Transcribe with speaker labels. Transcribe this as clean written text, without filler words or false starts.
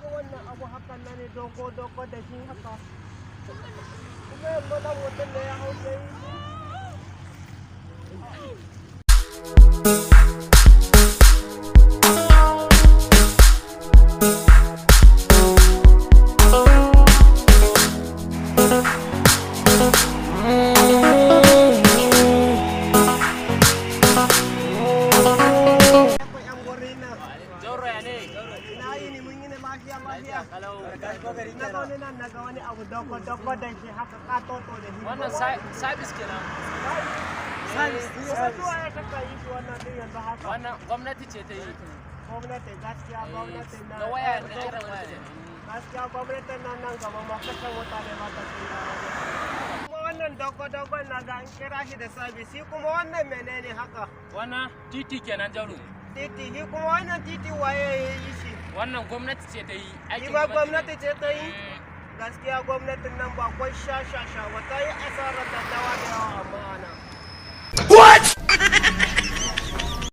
Speaker 1: ga wannan abu hakan nan ne dogo da shi haka kuma yamma dan mutum ne ya hau yayi naga wani abu dogo da shi haka katoto da shi
Speaker 2: wannan service kenan
Speaker 1: zuwa ya taka yi shi wannan din yanzu haka
Speaker 2: wannan gwamnati ce ta yi
Speaker 1: gwamnati gaskiya gwamnati na
Speaker 2: da waya da irin waya ne
Speaker 1: gaskiya gwamnatin nan gaba ma kashe mutane ba ta tsira kuma wannan dogo na ga an kira shi da service kuma wannan menene haka
Speaker 2: wannan titi kenan jaru
Speaker 1: titi shi kuma wannan titi waye ya yi shi
Speaker 2: wannan gwamnati ce ta yi
Speaker 1: aikin gwamnati ce ta yi gaskiya gwamnatin nan ba kwai sha wata yi asarar da dawa da yawa amma ana